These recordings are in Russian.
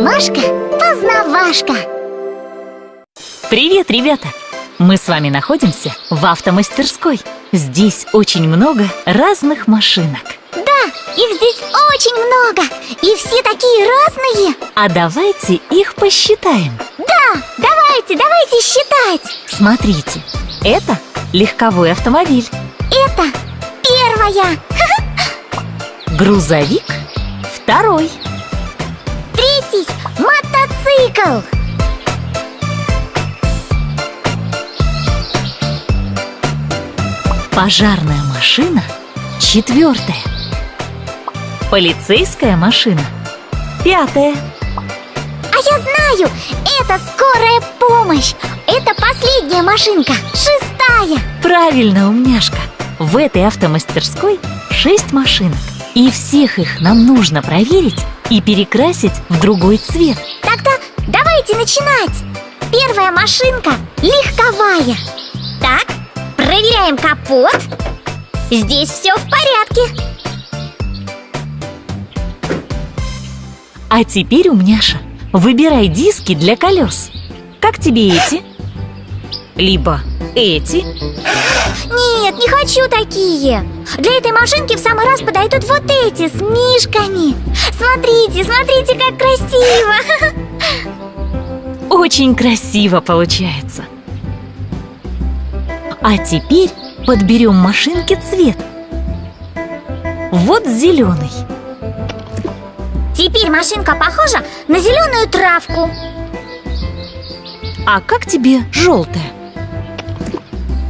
Машка-познавашка. Привет, ребята! Мы с вами находимся в автомастерской. Здесь очень много разных машинок. Да, их здесь очень много. И все такие разные. А давайте их посчитаем. Да, давайте считать. Смотрите, это легковой автомобиль. Это первая. Грузовик второй. Третий мотоцикл. Пожарная машина четвертая. Полицейская машина пятая. А я знаю, это скорая помощь. Это последняя машинка, шестая. Правильно, умняшка. В этой автомастерской 6 машинок. И всех их нам нужно проверить и перекрасить в другой цвет. Тогда давайте начинать. Первая машинка легковая. Так, проверяем капот. Здесь все в порядке. А теперь, умняша, выбирай диски для колес. Как тебе эти? Либо эти? Нет, не хочу такие. Для этой машинки в самый раз подойдут вот эти с мишками. Смотрите, как красиво. Очень красиво получается. А теперь подберем машинке цвет. Вот зеленый. Теперь машинка похожа на зеленую травку. А как тебе желтая?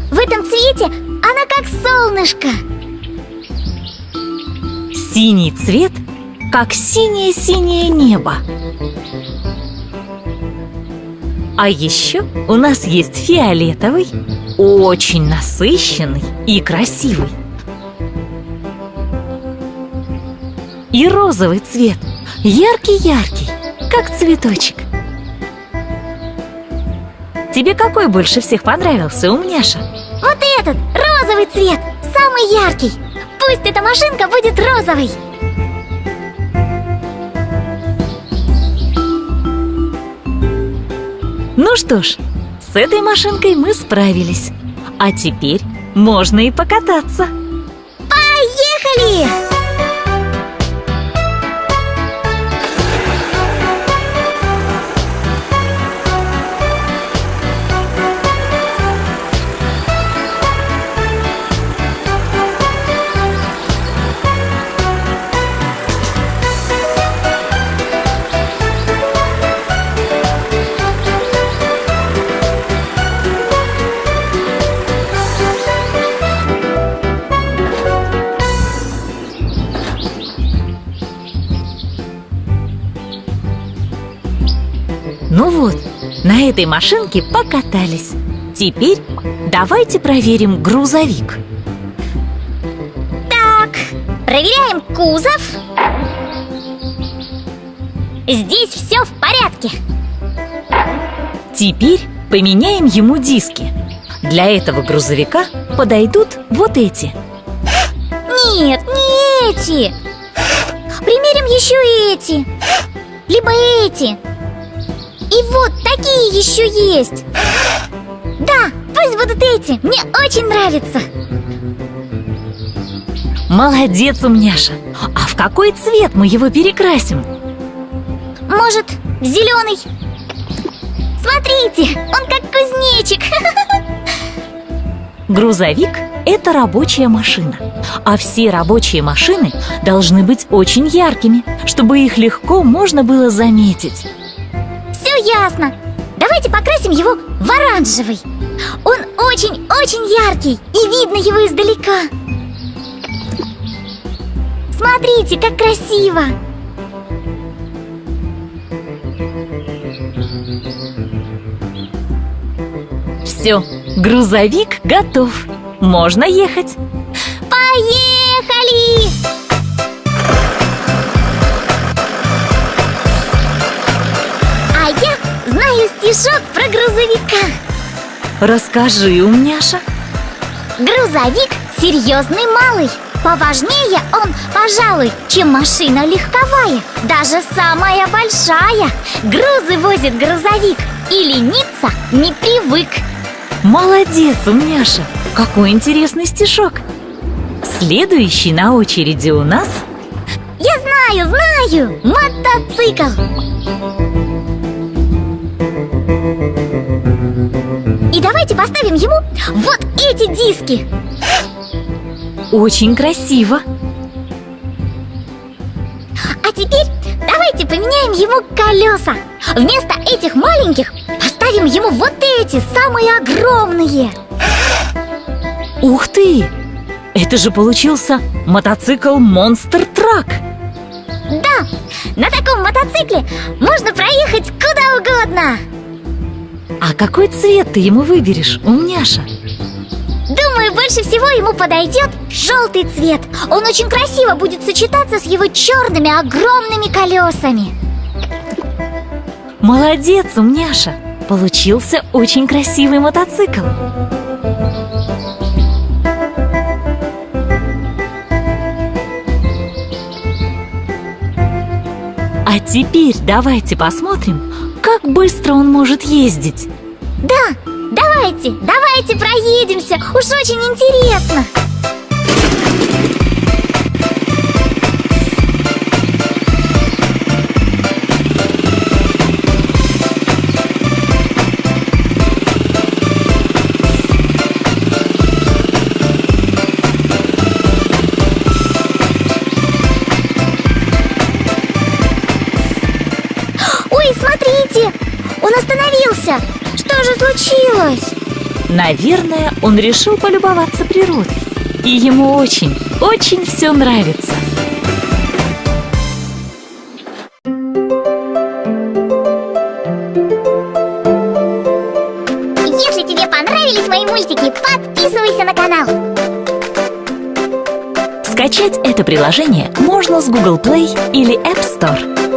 В этом цвете она как солнышко. Синий цвет, как синее-синее небо. А еще у нас есть фиолетовый, очень насыщенный и красивый. И розовый цвет, яркий-яркий, как цветочек. Тебе какой больше всех понравился, умняша? Вот этот, розовый цвет, самый яркий. Пусть эта машинка будет розовой. Ну что ж, с этой машинкой мы справились. А теперь можно и покататься. Поехали! Ну вот, на этой машинке покатались. Теперь давайте проверим грузовик. Так, проверяем кузов. Здесь все в порядке. Теперь поменяем ему диски. Для этого грузовика подойдут вот эти. Нет, не эти. Примерим еще эти. Либо эти. И вот такие еще есть. Да, пусть будут эти. Мне очень нравится. Молодец, умняша. А в какой цвет мы его перекрасим? Может, в зеленый? Смотрите, он как кузнечик. Грузовик – это рабочая машина. А все рабочие машины должны быть очень яркими, чтобы их легко можно было заметить. Все ясно. Давайте покрасим его в оранжевый. Он очень-очень яркий, и видно его издалека. Смотрите, как красиво. Все, грузовик готов. Можно ехать. Поехали! А я знаю стишок про грузовика. Расскажи, умняша. Грузовик серьезный малый, Поважнее он, пожалуй, чем машина легковая, даже самая большая. Грузы возит грузовик, и лениться не привык. Молодец, умняша! Какой интересный стишок! Следующий на очереди у нас Я знаю, мотоцикл. И давайте поставим ему вот эти диски. очень красиво. А теперь давайте поменяем ему колеса. Вместо этих маленьких поставим ему вот эти, самые огромные. Ух ты! Это же получился мотоцикл Monster Truck. Да, на таком мотоцикле можно проехать куда угодно. А какой цвет ты ему выберешь, умняша? Думаю, больше всего ему подойдет желтый цвет. Он очень красиво будет сочетаться с его черными огромными колесами. Молодец, умняша! Получился очень красивый мотоцикл. А теперь давайте посмотрим, как быстро он может ездить. Да, давайте проедемся. Уж очень интересно. Ой, смотрите, он остановился. Что же случилось? Наверное, он решил полюбоваться природой. И ему очень все нравится. Если тебе понравились мои мультики, подписывайся на канал. Скачать это приложение можно с Google Play или App Store.